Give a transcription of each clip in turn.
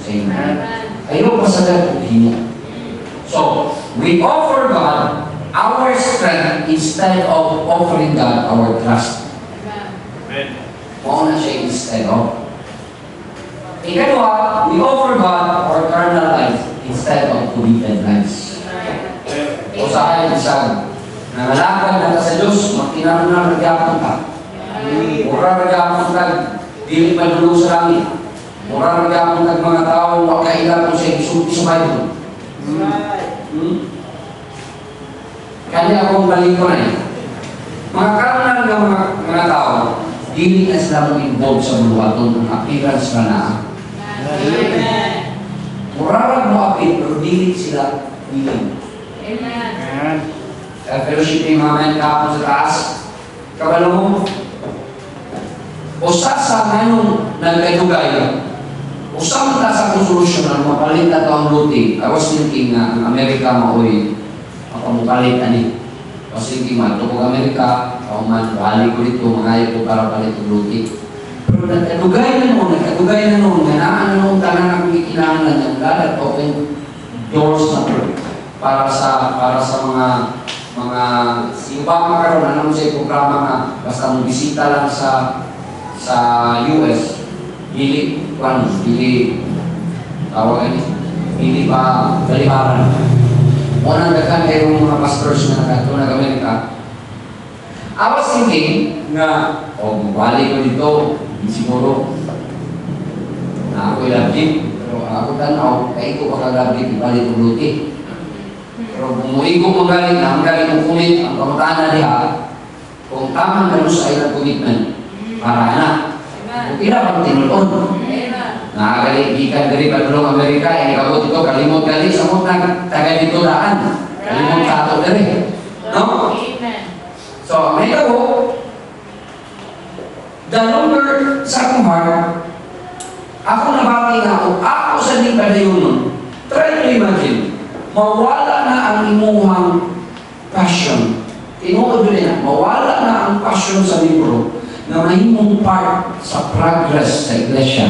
Amen. Ayaw pa sa dagdag himo. So, we offer God our strength instead of offering God our trust. Amen. Mauna siya instead of. Ikalawa, we offer God our carnal life instead of committed lives. O sa akin, isang nangalakad na ka sa Diyos, makinaro na nagyapon ka. Mura nagyapon ka, dili madulo sa langit. Mura nagyapon ka mga tao, wakailan mo siya isulti sa Bible. Kaya akong balik ko na eh. Mga carnal ng mga tao, dili na sila mong involved sa buluhaton ng appearance ka na. Murarag mo apit, pero dili sila willing. Amen. Fellowship yung mga men kapon sa taas. Kabalo mo, usa sa ngayong nagkadugay, usa mo ta sa konsolusyon na mapalit na ito ang luti. I was thinking na ang Amerika maoy, mapamupalit na ni. I was thinking matupog Amerika, kauman, bali ko dito, mangayo ko para palit ang luti. Pero nagkadugay na noon, ganaan na noon, tanan ang kikinangan ng God at open doors na para sa mga simba makaroon na naman sa programa na basta mong bisita lang sa US, dili pa galibaran. Unang dagan kayo mga pastors na nag-Amerika. I was thinking na, bali ko dito, siguro, na ako'y labdip, pero ako tanaw, kaya ko pagkalabdip, ibalik ko luti. Pero bumuhi ko magaling na, ang galing kong kumit, ang kamutahan na diha, kung tamang ganun sa ilang commitment, para na. Kung pila pang tinulon. Nakagaling, ikan gari pa tulong Amerika, kabot ito, kalimot gali, samot na taga dito daan. Kalimot ka ito gari. No? So, may ako, the longer sa akong heart, ako nabati na ako sa di padayon nun. Try to imagine, mawala na ang imuhang passion. Tinuod yun na, mawala na ang passion sa libro na mahimong part sa progress sa iglesia.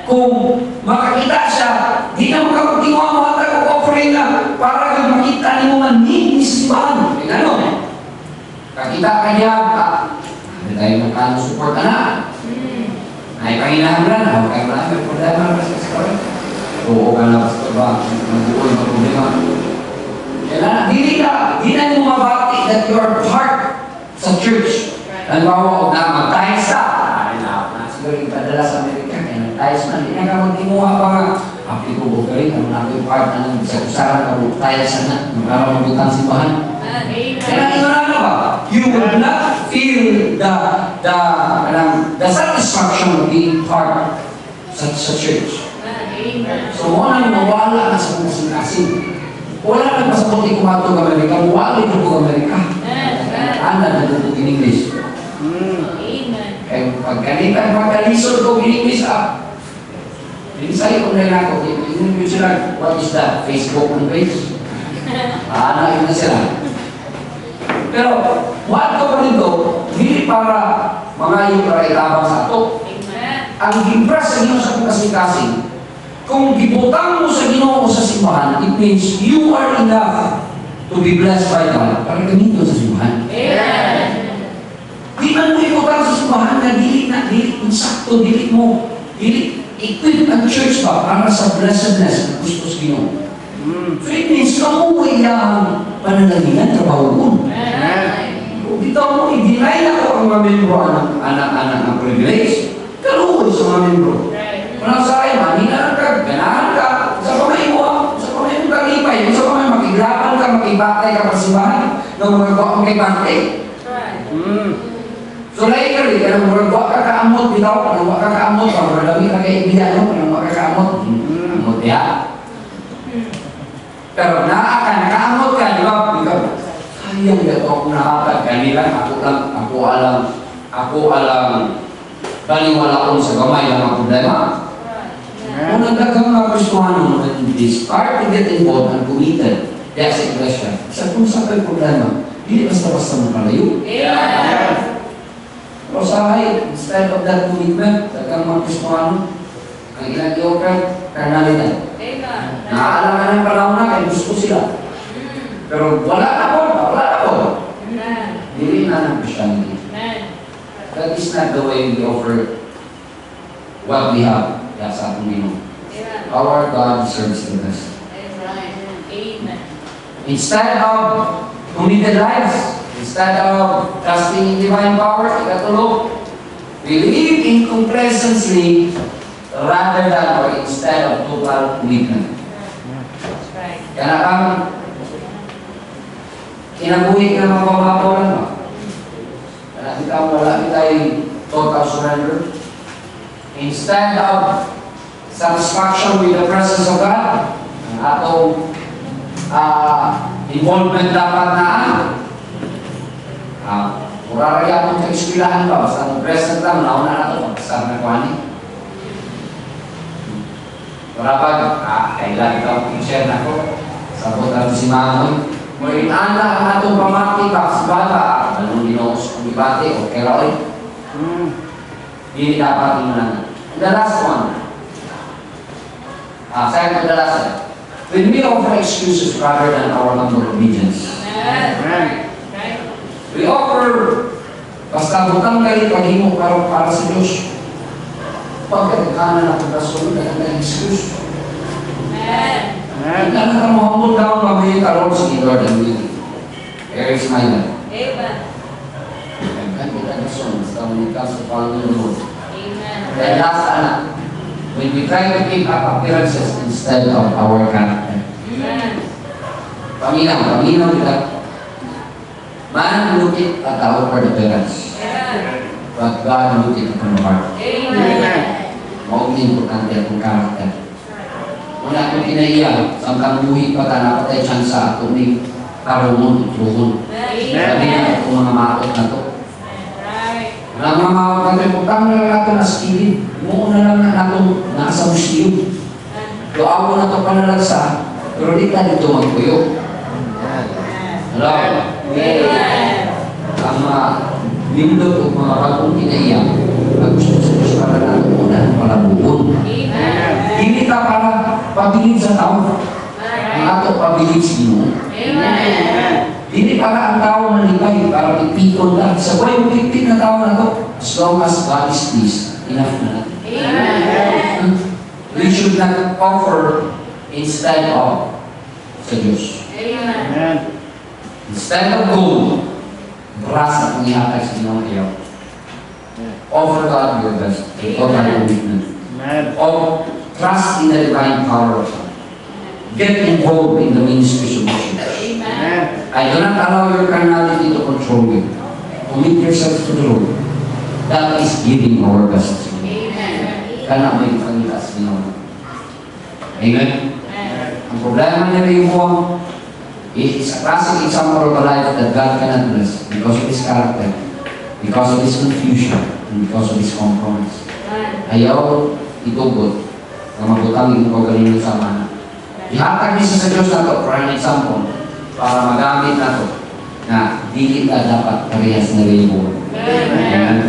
Kung makakita siya, di na makapagtingawa mo at ako-offering na para makita ni mo man need ni simbahan. Ano? Kakita ka niya, hindi tayo magkano support na. Ay, panginahan na, huwag kayo marami, huwag tayo marami sa story. Oo ka na, pastor ba? Magbuoy, problema. Kaya di na mo mabati that you are part sa church. Halimbawa, huwag na mag-ties ka. Ay, siguro yung padala sa Amerika, kaya nag-ties na, hindi na ka magtimuha pa nga. Api ko, huwag ka rin, ano na yung part na nag-isakusaran ka, mag-ties na, magkakaroon magbutang simbahan. Kaya ito na ba? You will not feel the satisfaction of being part sa church. So, muna mawala na sa kasing-kasing. Wala na pasabuti kumato ng Amerika, mawala ito po Amerika. Anda na ito in English. Kaya pagkalisod ko in English, Binisay ko na ako, yun sila, what is that? Facebook and page? Yun na sila. Pero, what ko pa nito, hindi para mga yung para itabang sa ito. Ang gibras sa Ginoo sa kasing-kasing, kung gibutang mo sa Ginoo sa simbahan, it means you are enough to be blessed by God para gamito sa simbahan. Di man mo ibutang sa simbahan na dili insakto, dili equip ang church pa para sa blessedness na gusto sa Ginoo. So it means kamuwi ang pananalingan, trabaho mo. Dito mo, i-deny na ko ang mga membro anak-anak ng privilege. Kaluhod sa mga membro. Kung sa akin, maninahan ka, ganahan ka, sa pamay mo kalipay, sa pamay makiglapan ka, makibatay ka pasimbahan, ng mga gawa kay bantay. So lain kali, kalau berbuat kakak amut, kita kalau buat kakak amut, kalau berdami kakak ibian, kalau buat kakak amut, amut ya. Pero akan kakak amut kan, juga sayang dia tahu kenapa kanilan aku alam baliwala sa gamay ng mga problema. Kung nagdagang mga Kristohano, this part to get involved and committed, that's a question. Sa kung sa may problema, hindi basta-basta magpalayo. Pero sa instead of that commitment, dagang mga Kristohano, Ang ilang i-offer, carnality. Naaalam ka ng panahon na, kaya gusto sila. Pero wala na po. Hindi na ng Christianity. That is not the way we offer what we have. Sa atong Ginoo. Our God deserves the best. Instead of committed lives, instead of trusting in divine power, ikatulog, we live incomprehensibly rather than or instead of total commitment. Kaya kang kinabuhi ka mapapaporan mo. Kaya kita wala tayo total surrender. Instead of satisfaction with the presence of God, ang atong involvement dapat na murari akong ka-iskilahan ba? Basta present lang, nauna na ito, pagkasar na kuhani. Marapag, kailan ikaw picture na ko. Sabot na si Mamoy. Murinaan na ang atong pamati, paksibata. Anong ginoos kong ibati o keroy? Hindi dapat inunan. The last one. Second to the last one. When we offer excuses rather than our humble obedience. We offer basta butang kayo paghimo para sa Diyos. Pagkatikanan ako kasunod ang excuse. Hindi na ka mahambol daw mamaya ka Lord si Lord and will. Here is my life. Amen. And kita kasunod basta when it comes to following the Lord. And last anak, when we try to keep up appearances instead of our character. Paminaw kita. Man look it at the outward appearance. But God look it at the heart. Maugli importante akong karakter. Una akong kinaiya, sa buhi pa ta napatay siya sa ato ni karungon, utruhon. Sabi na itong mga makot na to. Ang mga makot na ito, putang na lang natin na skilin. Muuna lang na natin nasa muslim. Doaw na ito panalagsa, pero di ka dito magpuyo. Hello? Ang mga lindot o mga bagong kinaiyak, gusto sa Diyos para natin muna ang palabuon. Hindi ka para pabilig sa tao. Ang ato pabilig sa Ginoo. Hindi para ang tao malipay, para pipikon lang. Sa buhay yung pipik na tao na to, as long as God is pleased, enough na natin. We should not offer instead of sa Diyos. Instead of gold, brass at ihatag sa Ginoo kayo. Offer God your best. Offer your commitment. Of trust in the divine power of God. Get involved in the ministry of worship. I do not allow your carnality to control you. Commit yourself to the Lord. That is giving our best. Kana may pangita sa Ginoo. Amen? Ang problema niya rin mo, it is a classic example of a life that God cannot bless because of his character, because of his confusion, and because of his compromise. Ayaw itugot na mabutang yung kagaling sa mana. Ihatag niya sa Diyos na ito for an example para magamit na ito na dili na dapat parehas na rin.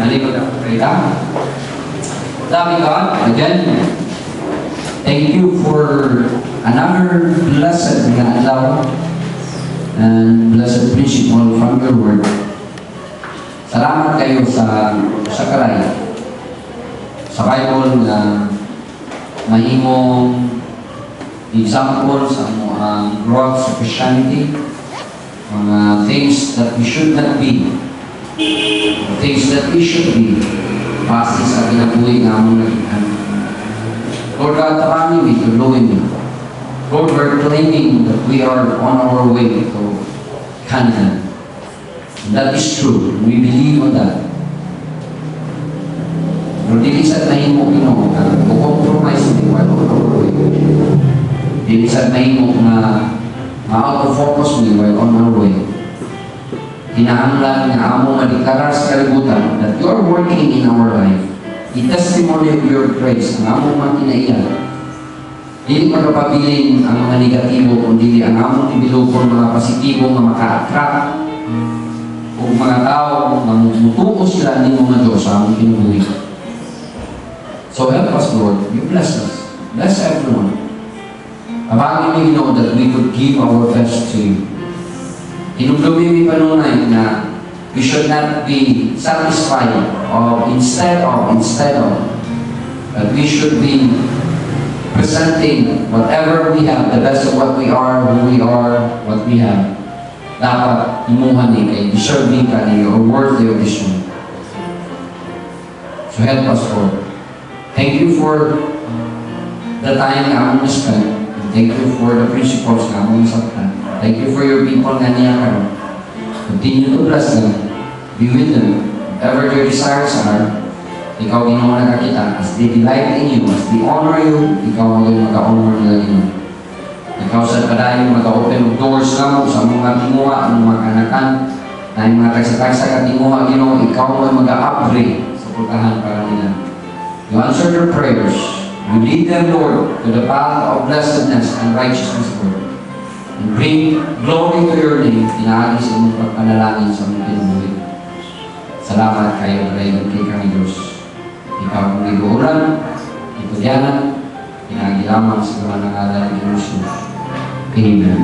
Nalikod ako. Kita? Sabi God, again, thank you for another blessed na alaw and blessed principle from your word. Salamat kayo sa karay, sa Bible na mahimong example sa mga growth sa Christianity, mga things that we should not be, things that we should be, base sa kinabuhi nga mong nagihan. Lord God, tarami me to knowing you. Lord, we're claiming that we are on our way to Canaan. And that is true. We believe on that. Pero dilisad na himo Ginoo na compromise mo while on our way. Dilisad na himo na ma-out of focus mo while on our way. Hinahanglan nga amo madikarar sa kalibutan that you are working in our life. I-testimony of your grace ang amo man kinaiyan. Hindi magpapabiling ang mga negatibo, kundi ang among ibilukon mga positibo na maka-attract o mga tao na mutuo sila ng mga Diyos sa among kinubuhi. So help us, Lord. You bless us. Bless everyone. Abagin mo, Ginoo, that we could give our best to you. Hinumdumi mi panunay na we should not be satisfied or instead of, but we should be presenting whatever we have, the best of what we are, who we are, what we have. Dapat imuhan ni kay deserving ka ni or worthy of this one. So help us, Lord. Thank you for the time na among spend. Thank you for the principles na among saktan. Thank you for your people nga niya karon. Continue to bless them. Be with them. Whatever their desires are, ikaw Ginoo nakakita. As they delight in you, as they honor you, ikaw ang mag-honor nila Ginoo. Ikaw sa padayon mag-open of doors lang sa mga tinguha, ang mga kanakan, na yung mga tagsa-tagsa ka tinguha Ginoo, ikaw ang mag-upgrade sa putahan para nila. You answer their prayers. You lead them, Lord, to the path of blessedness and righteousness, Lord. And bring glory to your name, inaali sa inyong pagpanalangin sa mga pinubuhay. Salamat kayo, Rayon, kay kami Diyos. Ikaw ang libuuran, itulyanan, pinagi lamang sa mga nangalan ng Jesus. Amen.